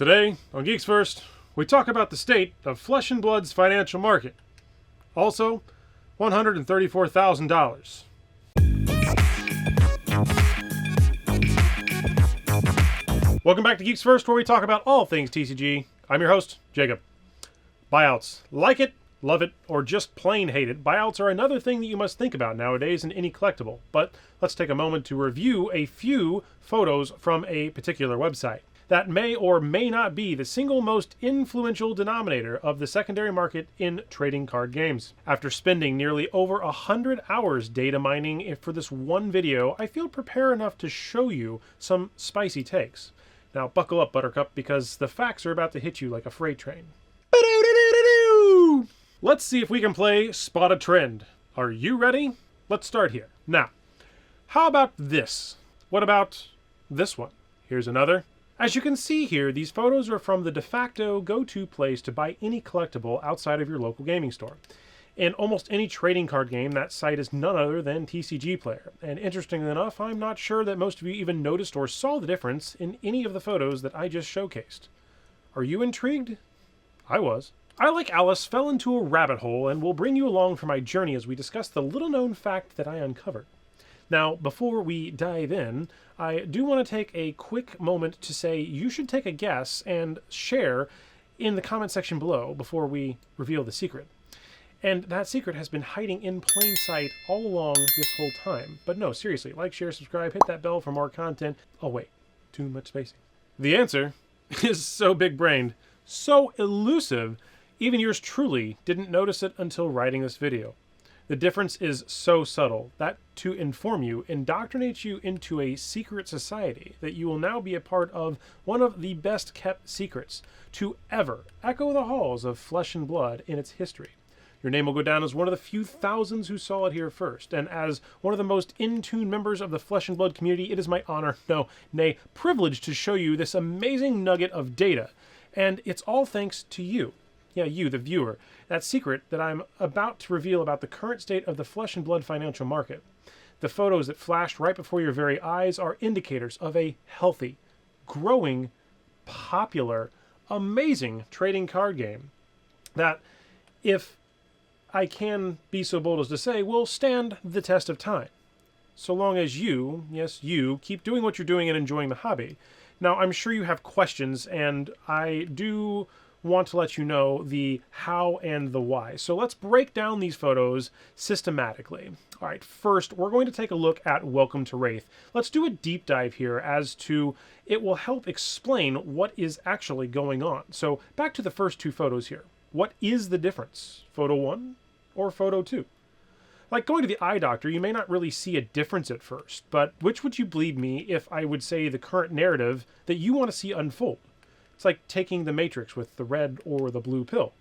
Today, on Geeks First, we talk about the state of Flesh and Blood's financial market. Also, $134,000. Welcome back to Geeks First, where we talk about all things TCG. I'm your host, Jacob. Buyouts. Like it, love it, or just plain hate it, buyouts are another thing that you must think about nowadays in any collectible. But let's take a moment to review a few photos from a particular website that may or may not be the single most influential denominator of the secondary market in trading card games. After spending nearly over 100 hours data mining for this one video, I feel prepared enough to show you some spicy takes. Now buckle up, Buttercup, because the facts are about to hit you like a freight train. Let's see if we can play Spot a Trend. Are you ready? Let's start here. Now, how about this? What about this one? Here's another. As you can see here, these photos are from the de facto go-to place to buy any collectible outside of your local gaming store. In almost any trading card game, that site is none other than TCGPlayer. And interestingly enough, I'm not sure that most of you even noticed or saw the difference in any of the photos that I just showcased. Are you intrigued? I was. I, like Alice, fell into a rabbit hole and will bring you along for my journey as we discuss the little-known fact that I uncovered. Now, before we dive in, I do want to take a quick moment to say you should take a guess and share in the comment section below before we reveal the secret. And that secret has been hiding in plain sight all along this whole time. But no, seriously, like, share, subscribe, hit that bell for more content. Oh wait, too much spacing. The answer is so big-brained, so elusive, even yours truly didn't notice it until writing this video. The difference is so subtle that, to inform you, indoctrinates you into a secret society that you will now be a part of one of the best kept secrets to ever echo the halls of Flesh and Blood in its history. Your name will go down as one of the few thousands who saw it here first, and as one of the most in-tune members of the Flesh and Blood community, it is my honor, no, nay, privilege to show you this amazing nugget of data, and it's all thanks to you. Yeah, you, the viewer. That secret that I'm about to reveal about the current state of the Flesh and Blood financial market. The photos that flashed right before your very eyes are indicators of a healthy, growing, popular, amazing trading card game that, if I can be so bold as to say, will stand the test of time. So long as you, yes, you, keep doing what you're doing and enjoying the hobby. Now, I'm sure you have questions, and I do want to let you know the how and the why. So let's break down these photos systematically. All right, first, we're going to take a look at Welcome to Wraith. Let's do a deep dive here as to, it will help explain what is actually going on. So back to the first two photos here. What is the difference? Photo 1 or photo 2? Like going to the eye doctor, you may not really see a difference at first, but which would you believe me if I would say the current narrative that you want to see unfold? It's like taking the Matrix with the red or the blue pill.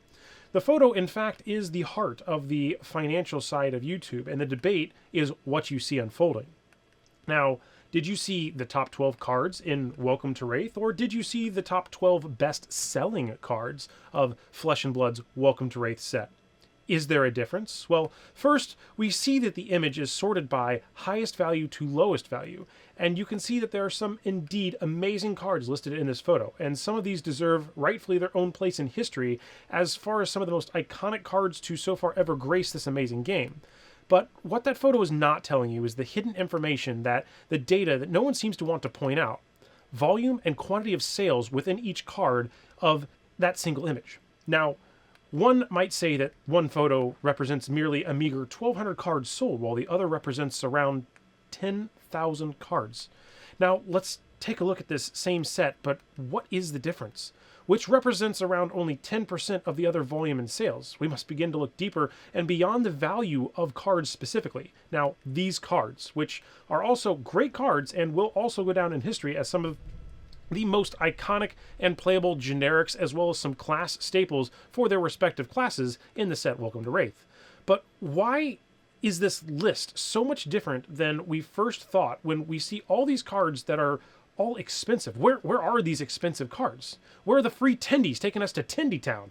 The photo, in fact, is the heart of the financial side of YouTube, and the debate is what you see unfolding. Now, did you see the top 12 cards in Welcome to Wraith, or did you see the top 12 best-selling cards of Flesh and Blood's Welcome to Wraith set? Is there a difference? Well, first, we see that the image is sorted by highest value to lowest value, and you can see that there are some indeed amazing cards listed in this photo, and some of these deserve rightfully their own place in history as far as some of the most iconic cards to so far ever grace this amazing game. But what that photo is not telling you is the hidden information, that the data that no one seems to want to point out. Volume and quantity of sales within each card of that single image. Now, one might say that one photo represents merely a meager 1,200 cards sold, while the other represents around 10,000 cards. Now, let's take a look at this same set, but what is the difference? Which represents around only 10% of the other volume in sales. We must begin to look deeper and beyond the value of cards specifically. Now, these cards, which are also great cards and will also go down in history as some of the most iconic and playable generics, as well as some class staples for their respective classes in the set Welcome to Wraith. But why is this list so much different than we first thought when we see all these cards that are all expensive? Where are these expensive cards? Where are the free tendies taking us to Tendy Town?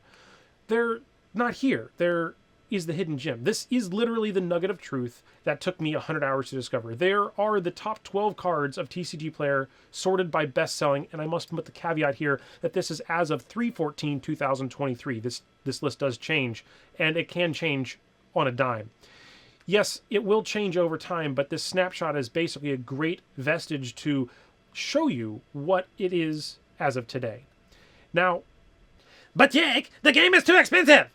They're not here. They're is the hidden gem. This is literally the nugget of truth that took me 100 hours to discover. There are the top 12 cards of TCGPlayer sorted by best-selling, and I must put the caveat here that this is as of 3/14/2023. This list does change, and it can change on a dime. Yes, it will change over time, but this snapshot is basically a great vestige to show you what it is as of today. Now, but Jake, the game is too expensive!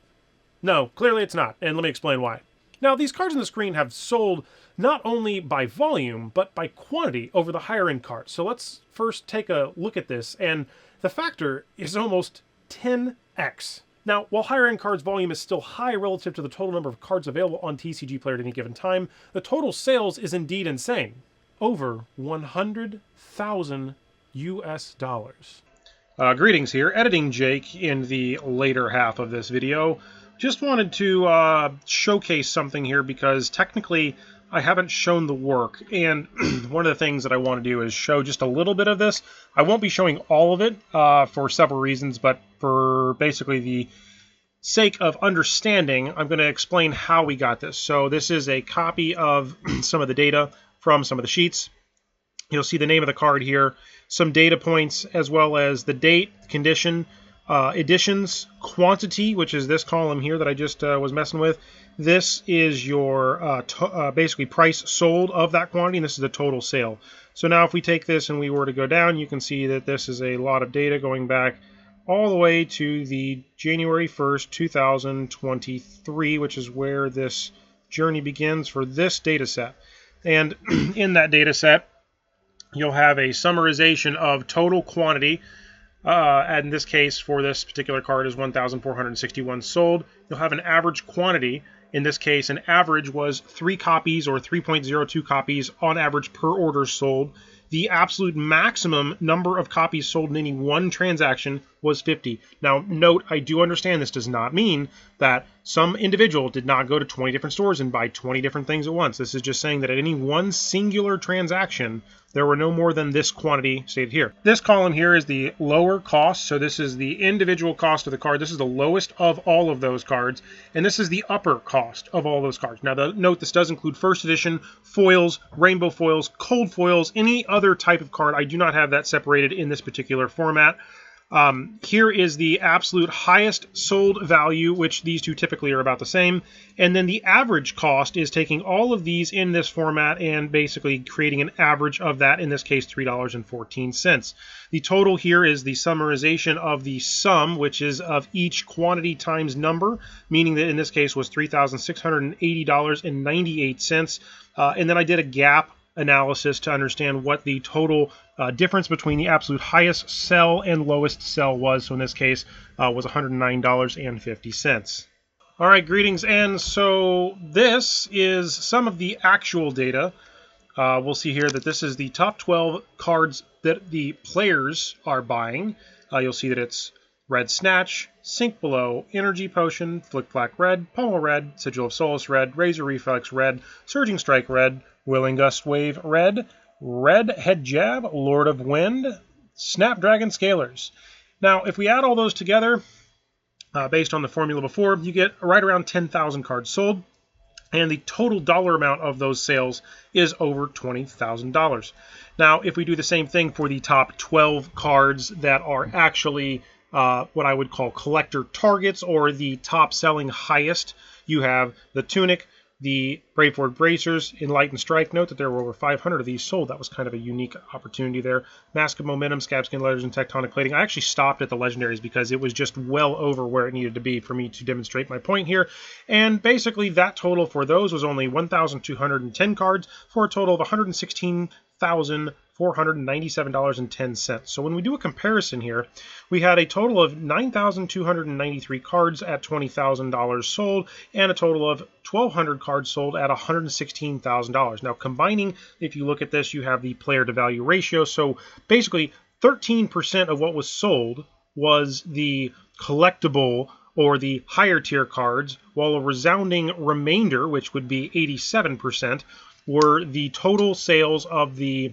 No, clearly it's not, and let me explain why. Now, these cards on the screen have sold not only by volume, but by quantity over the higher-end cards. So let's first take a look at this, and the factor is almost 10x. Now, while higher-end cards volume is still high relative to the total number of cards available on TCGPlayer at any given time, the total sales is indeed insane. Over 100,000 US dollars. Greetings here, editing Jake in the later half of this video. Just wanted to showcase something here because technically I haven't shown the work, and one of the things that I want to do is show just a little bit of this. I won't be showing all of it for several reasons, but for basically the sake of understanding, I'm going to explain how we got this. So this is a copy of some of the data from some of the sheets. You'll see the name of the card here, some data points, as well as the date, condition, editions, quantity, which is this column here that I just was messing with. This is your basically price sold of that quantity, and this is the total sale. So now if we take this and we were to go down, you can see that this is a lot of data going back all the way to the January 1st, 2023, which is where this journey begins for this data set. And in that data set, you'll have a summarization of total quantity. In this case, for this particular card, is 1,461 sold. You'll have an average quantity. In this case, an average was 3 copies or 3.02 copies on average per order sold. The absolute maximum number of copies sold in any one transaction was 50. Now, note, I do understand this does not mean that some individual did not go to 20 different stores and buy 20 different things at once. This is just saying that at any one singular transaction, there were no more than this quantity stated here. This column here is the lower cost, so this is the individual cost of the card. This is the lowest of all of those cards, and this is the upper cost of all those cards. Now, note this does include first edition, foils, rainbow foils, cold foils, any other type of card. I do not have that separated in this particular format. Here is the absolute highest sold value, which these two typically are about the same. And then the average cost is taking all of these in this format and basically creating an average of that, in this case, $3.14. The total here is the summarization of the sum, which is of each quantity times number, meaning that in this case was $3,680.98. And then I did a gap analysis to understand what the total difference between the absolute highest sell and lowest sell was. So in this case was $109.50. All right, greetings. And so this is some of the actual data. We'll see here that this is the top 12 cards that the players are buying. You'll see that it's Red Snatch, Sink Below, Energy Potion, Flick Flack Red, Pommel Red, Sigil of Solace Red, Razor Reflex Red, Surging Strike Red, Willing Gust Wave Red, Red Head Jab, Lord of Wind, Snapdragon Scalers. Now, if we add all those together, based on the formula before, you get right around 10,000 cards sold, and the total dollar amount of those sales is over $20,000. Now, if we do the same thing for the top 12 cards that are actually what I would call collector targets, or the top selling highest, you have the Tunic, the Braveford Bracers, Enlightened Strike. Note that there were over 500 of these sold. That was kind of a unique opportunity there. Mask of Momentum, Scabskin Letters, and Tectonic Plating. I actually stopped at the Legendaries because it was just well over where it needed to be for me to demonstrate my point here. And basically that total for those was only 1,210 cards for a total of $116,497.10. So when we do a comparison here, we had a total of 9,293 cards at $20,000 sold, and a total of 1,200 cards sold at $116,000. Now, combining, if you look at this, you have the player to value ratio. So basically 13% of what was sold was the collectible or the higher tier cards, while a resounding remainder, which would be 87%, were the total sales of the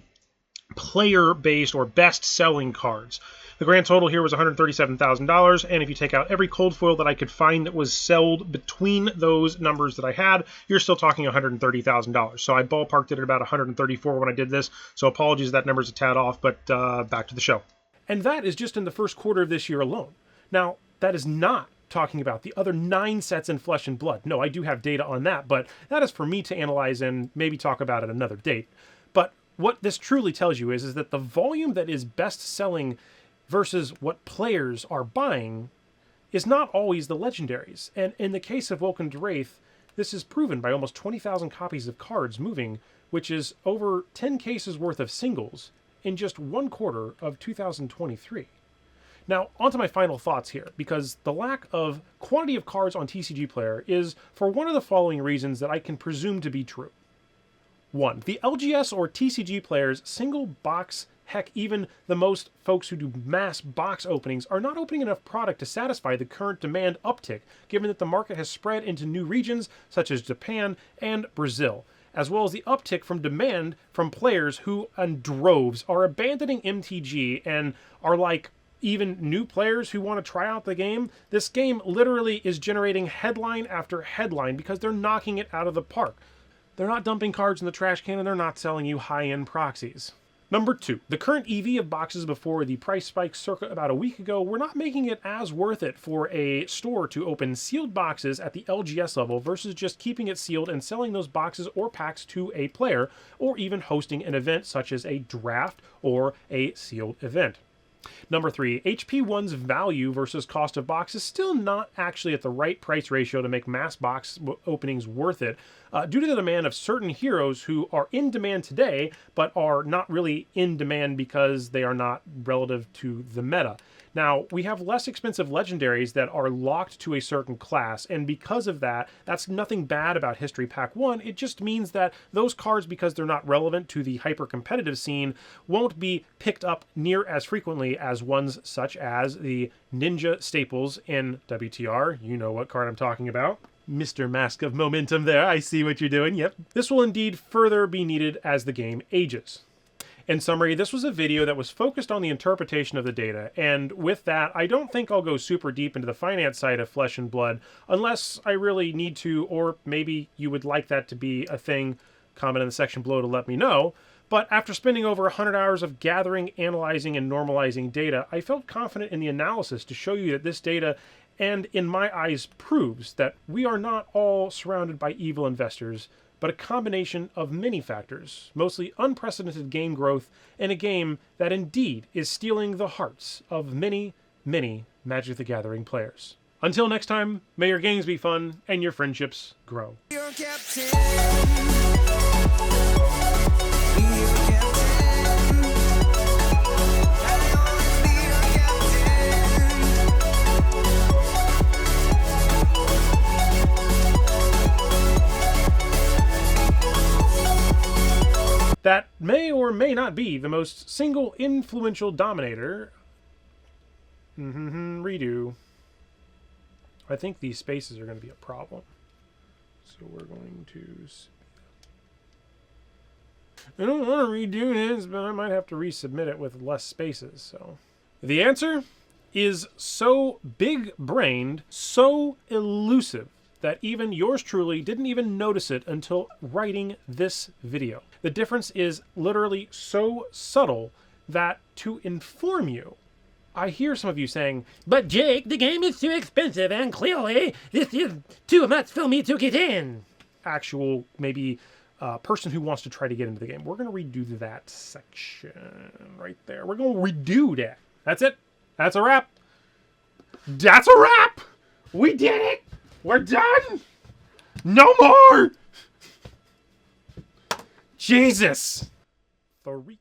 player-based or best-selling cards. The grand total here was $137,000, and if you take out every cold foil that I could find that was sold between those numbers that I had, you're still talking $130,000. So I ballparked it at about 134 when I did this, so apologies that number's a tad off, but back to the show. And that is just in the first quarter of this year alone. Now, that is not talking about the other 9 sets in Flesh and Blood. No, I do have data on that, but that is for me to analyze and maybe talk about at another date. But what this truly tells you is that the volume that is best selling versus what players are buying is not always the legendaries. And in the case of Welcome to Wraith, this is proven by almost 20,000 copies of cards moving, which is over 10 cases worth of singles in just 1 quarter of 2023. Now, onto my final thoughts here, because the lack of quantity of cards on TCGPlayer is for one of the following reasons that I can presume to be true. 1. The LGS or TCGPlayer's single box, heck, even the most folks who do mass box openings are not opening enough product to satisfy the current demand uptick, given that the market has spread into new regions such as Japan and Brazil, as well as the uptick from demand from players who, in droves, are abandoning MTG and are like even new players who want to try out the game. This game literally is generating headline after headline because they're knocking it out of the park. They're not dumping cards in the trash can, and they're not selling you high-end proxies. Number 2, the current EV of boxes before the price spike circa about a week ago were not making it as worth it for a store to open sealed boxes at the LGS level versus just keeping it sealed and selling those boxes or packs to a player, or even hosting an event such as a draft or a sealed event. Number 3, HP1's value versus cost of box is still not actually at the right price ratio to make mass box openings worth it, due to the demand of certain heroes who are in demand today, but are not really in demand because they are not relative to the meta. Now, we have less expensive legendaries that are locked to a certain class, and because of that, that's nothing bad about History Pack 1. It just means that those cards, because they're not relevant to the hyper-competitive scene, won't be picked up near as frequently as ones such as the Ninja staples in WTR. You know what card I'm talking about. Mr. Mask of Momentum there, I see what you're doing, yep. This will indeed further be needed as the game ages. In summary, this was a video that was focused on the interpretation of the data, and with that, I don't think I'll go super deep into the finance side of Flesh and Blood, unless I really need to, or maybe you would like that to be a thing. Comment in the section below to let me know. But after spending over 100 hours of gathering, analyzing, and normalizing data, I felt confident in the analysis to show you that this data, and in my eyes, proves that we are not all surrounded by evil investors, but a combination of many factors, mostly unprecedented game growth, and a game that indeed is stealing the hearts of many, many Magic the Gathering players. Until next time, may your games be fun and your friendships grow. That may or may not be the most single influential dominator. Redo. I think these spaces are going to be a problem. So we're going to... I don't want to redo this, but I might have to resubmit it with less spaces. So the answer is so big-brained, so elusive, that even yours truly didn't even notice it until writing this video. The difference is literally so subtle that to inform you, I hear some of you saying, "But Jake, the game is too expensive and clearly this is too much for me to get in." Actual, maybe, person who wants to try to get into the game. We're going to redo that section right there. We're going to redo that. That's it. That's a wrap. That's a wrap. We did it. We're done! No more! Jesus! 3.